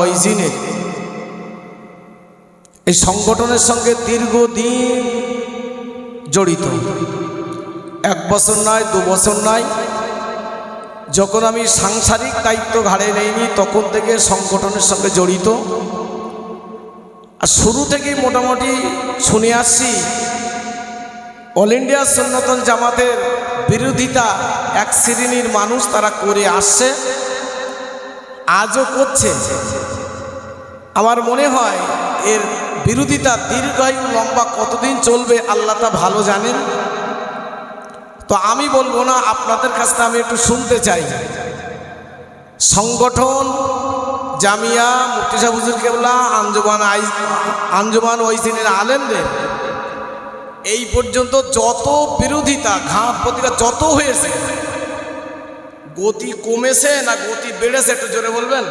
ওয়াইজিনের এই সংগঠনের সঙ্গে দীর্ঘদিন জড়িত, 1 বছর নয় 2 বছর নয়। যখন আমি সাংসারিক দায়িত্ব ঘাড়ে নেইনি তখন থেকে সংগঠনের সঙ্গে জড়িত। আর শুরু থেকেই মোটামুটি শুনে আসছি অল ইন্ডিয়া সুন্নাতুল জামাতের বিরোধিতা এক শ্রেণীর মানুষ তারা করে আসছে, আজও করছে। আমার মনে হয় এর বিরোধিতা দীর্ঘায়ু লম্বা কতদিন চলবে আল্লাহ তা ভালো জানেন। তো আমি বলবো না, আপনাদের কাছ থেকে আমি একটু শুনতে চাই। সংগঠন জামিয়া মুফতি সাহেব হুজুর কেবলা আঞ্জুমান ওয়াইজিনের আলেমদের এই পর্যন্ত যত বিরোধিতা ঘাত প্রতিঘাত যত হয়েছে, গতি কমেছে না গতি বেড়েছে? একটু জোরে বলবেন,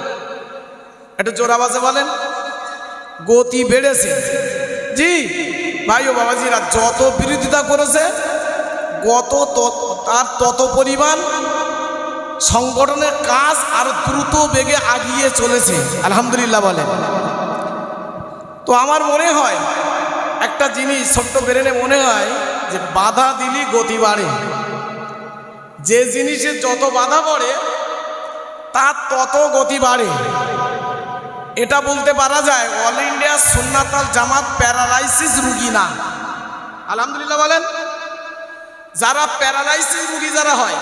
একটু জোর আওয়াজে বলেন। গতি বেড়েছে। জি ভাই ও বাবাজিরা, যত বিরোধিতা করেছে তার তত পরিমাণ সংগঠনের কাজ আরো দ্রুত বেগে আগিয়ে চলেছে, আলহামদুলিল্লাহ বলেন। তো আমার মনে হয় একটা জিনিস ছোট্ট ব্রেনে মনে হয় যে বাধা দিলি গতি বাড়ে। যে জিনিসে যত বাধা পড়ে তার তত গতি বাড়ে। এটা বলতে পারা যায় অল ইন্ডিয়া সুন্নাতুল জামাত প্যারালাইসিস রুগী না, আলহামদুলিল্লাহ বলেন। যারা প্যারালাইসিস রুগী যারা হয়,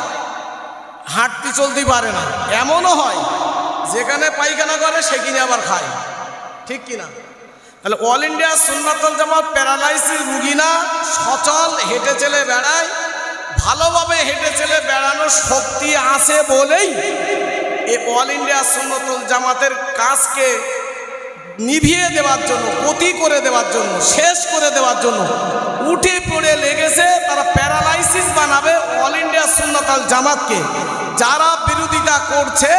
হাঁটতে চলতে পারে না, এমনও হয় যেখানে পায়খানা করে সেখানে আবার খায়, ঠিক কিনা? তাহলে অল ইন্ডিয়া সুন্নাতুল জামাত প্যারালাইসিস রুগী না, সচল হেঁটে চলে বেড়ায়। ভালোভাবে হেঁটে চলে বেড়ানোর শক্তি আছে বলেই এই অল ইন্ডিয়া সুন্নাতুল জামাতের কাজকে নিভিয়ে দেওয়ার জন্য, ক্ষতি করে দেওয়ার জন্য, শেষ করে দেওয়ার জন্য উঠে পড়ে লেগেছে। তারা প্যারালাইসিস বানাবে অল ইন্ডিয়া সুন্নাতুল জামাতকে। যারা বিরোধিতা করছে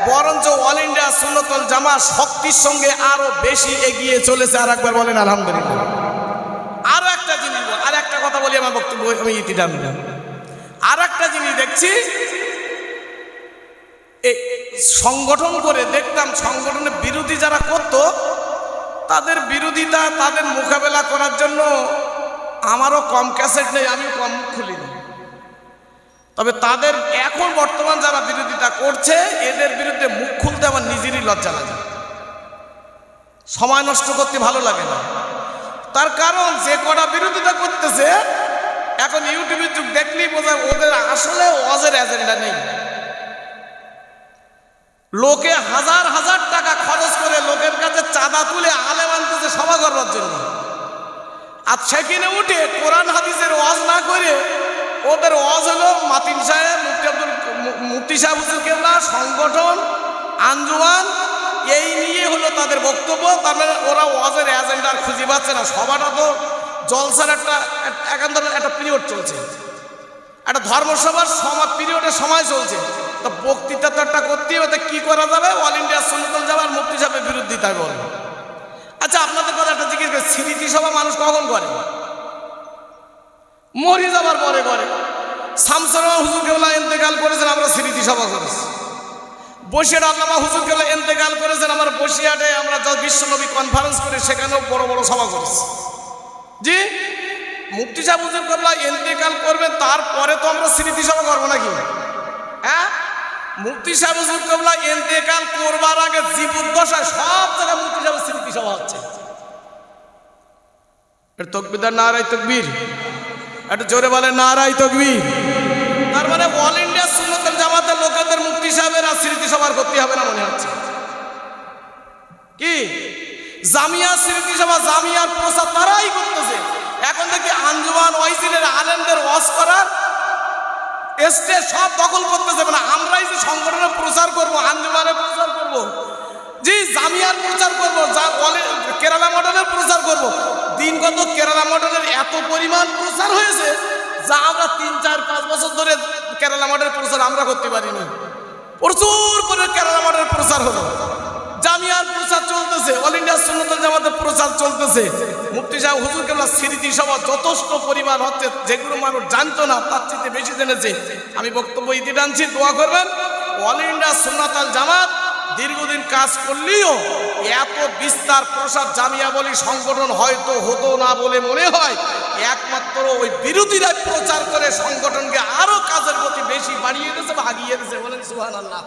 বরঞ্চ অল ইন্ডিয়া সুন্নাতুল জামাত শক্তির সঙ্গে আরো বেশি এগিয়ে চলেছে। আর একবার বলেন আলহামদুলিল্লাহ। আরো একটা জিনিস, আর একটা কথা বলি, আমার বক্তব্য আমি ইতি টানলাম। আর একটা জিনিস দেখছি, এই সংগঠন করে দেখতাম সংগঠনের বিরোধী যারা করত তাদের বিরোধিতা, তাদের মোকাবেলা করার জন্য আমারও কম ক্যাসেট নেই, আমিও কম খুলিনি। তবে তাদের এখন বর্তমান যারা বিরোধিতা করছে এদের বিরুদ্ধে মুখ খুলতে আমার নিজেরই লজ্জা লাগে, সময় নষ্ট করতে ভালো লাগে না। তার কারণ যে কটা বিরোধিতা করতেছে এখন ইউটিউবের যুগ, দেখলেই বোঝা ওদের আসলে ওয়াজের এজেন্ডা নেই। লোকে হাজার হাজার টাকা খরচ করে লোকের কাছে চাঁদা তুলে আলেম আনতেছে সভা করবার জন্য, আর সেখানে উঠে কোরআন হাদিসের ওয়াজ না করে ওদের ওয়াজ হলো মাতিন সাহেব, মুফতি সাহেব হুজুর কেবলা, সংগঠন, আঞ্জুমান, এই নিয়ে হলো তাদের বক্তব্য। তার মানে ওরা ওয়াজের এজেন্ডা খুঁজে পাচ্ছে না। সভাটা তো জলসার একটা পিরিয়ড চলছে, একটা ধর্মসভার পিরিয়ডের সময় চলছে। তো বক্তৃতা তো একটা করতেই হবে, কি করা যাবে? অল ইন্ডিয়া সুন্নাতুল জামাত মুফতি সাহেবের বিরোধিতায় বলে। আচ্ছা আপনাদের কথা একটা জিজ্ঞেস করি, স্মৃতি সভা মানুষ কখন করে? মরে যাবার পরে করে। শামসুর রহমান হুজুর কেবলা ইন্তেকাল করেছেন, আমরা স্মৃতি সভা করেছি। বসিরহাট আল্লামা হুজুর কেবলা ইন্তেকাল করেছেন, আমরা বসিরহাটে আমরা বিশ্বনবী কনফারেন্স করে সেখানেও বড় বড় সভা করেছি। জি, মুফতি সাহেব হুজুর কেবলা ইন্তেকাল করবেন, তারপরে তো আমরা স্মৃতি সভা করবো নাকি? হ্যাঁ, মুফতি সাহেব হুজুর কেবলা ইন্তেকাল করবার আগে জীবদ্দশায় সব জায়গায় মুফতি সাহেব স্মৃতি সভা হচ্ছে। এর তাকবীর, নারায়ে তাকবীর, একটু জোরে বলেন নারায়ে তাকবীর। তার মানে অল ইন্ডিয়া সুন্নাতুল জামাতের লোকেদের মুফতি সাহেবের আর স্মৃতি সভা করতে হবে না মনে হচ্ছে। কি জামিয়া স্মৃতি সভা, জামিয়ার প্রচার তারাই করতেছে। এখন দেখি আঞ্জুমান ওয়াইজিনের আলেমদের ওয়াজ করার স্টেজ সব দখল করতেছে। মানে আমরাই যে সংগঠনের প্রচার করবো, আঞ্জুমানের প্রচার করবো, জি জামিয়ার প্রচার করবো, কেরালা মডেলের প্রচার করবো। দিনগত কেরালা মডেলের এত পরিমাণ প্রচার হয়েছে যা আমরা 3, 4, 5 বছর ধরে কেরালা মডেলের প্রচার আমরা করতে পারিনি। প্রচুর করে কেরালা মডেলের প্রচার হলো, জামিয়ার প্রচার চলতেছে, অল ইন্ডিয়া সুন্নাতুল জামাতের প্রচার চলতেছে। মুফতি সাহেব হুজুর কেবলা স্মৃতি সভা যথেষ্ট পরিমাণ হচ্ছে, যেগুলো মানুষ জানতো না তার চেয়ে বেশি জেনেছে। আমি বক্তব্য ইতি টানছি, দোয়া করবেন অল ইন্ডিয়া সুন্নাতুল জামাত দীর্ঘদিন কাজ করলেও এত বিস্তার প্রসার জামিয়া বলি সংগঠন হয়তো হতো না বলে মনে হয়। একমাত্র ওই বিরোধীরা প্রচার করে সংগঠনকে আরো কাজের প্রতি বেশি বাড়িয়ে দিয়েছে বা আগিয়ে দিয়েছে। বলেন সুবহানাল্লাহ।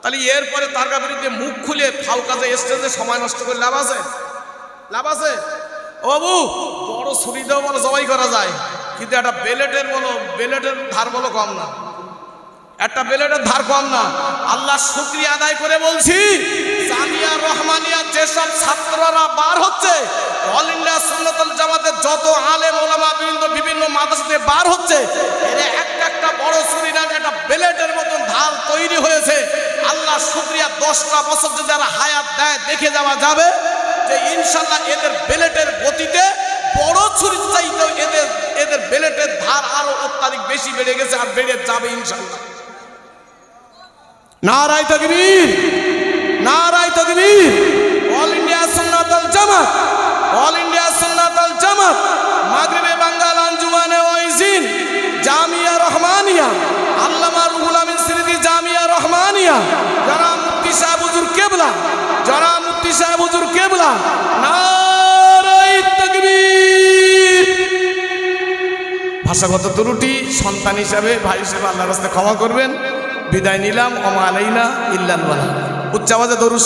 তাহলে এরপরে তার বিরুদ্ধে মুখ খুলে ফাউ কাজে স্টেজে সময় নষ্ট করে লাভ আছে? লাভ আছে? ও বাবু, বড় ছুরি দেওয়া বলো জবাই করা যায়, কিন্তু একটা বেলেটের ধার বলো কম না, একটা বেলেটের ধার কম না। আল্লাহ শুকরিয়া আদায় করে বলছি, জামিয়া রহমানিয়া যেসব ছাত্ররা বার হচ্ছে, অল ইন্ডিয়া সুন্নাতুল জামাতের যত আলেম ওলামা বিভিন্ন মাদ্রাসাতে বার হচ্ছে, এর একটা বড় ছুরি না, একটা বেলেটের মতন ধার তৈরি হয়েছে। আল্লাহ শুকরিয়া, 10টা বছর যদি যারা হায়াত দেয় দেখে যাওয়া যাবে যে ইনশাল্লাহ এদের বেলেটের গতিতে বড় ছুরির চাইতেও এদের বেলেটের ধার আরো অত্যাধিক বেশি বেড়ে গেছে আর বেড়ে যাবে ইনশাল্লাহ। নারায়ে তাকবীর, নারায়ে তাকবীর। অল ইন্ডিয়া সুন্নাতুল জামাত, অল ইন্ডিয়া সুন্নাতুল জামাত, মাগরিবে বাঙ্গাল আঞ্জুমানে ওয়াইজিন, জামিয়া রহমানিয়া, আল্লামা রুহুল আমিন স্মৃতি জামিয়া রহমানিয়া, যারা মুফতি সাহেব হুজুর কেবলা, যারা মুফতি সাহেব হুজুর কেবলা, নারায়ে তাকবীর। ভাষাগত ত্রুটি সন্তান হিসাবে, ভাই হিসেবে আল্লাহর কাছে ক্ষমা করবেন। বিদায় নিলাম। ওমা আলাইনা ইল্লাল বালাগ। উচ্চ আওয়াজে দরুদ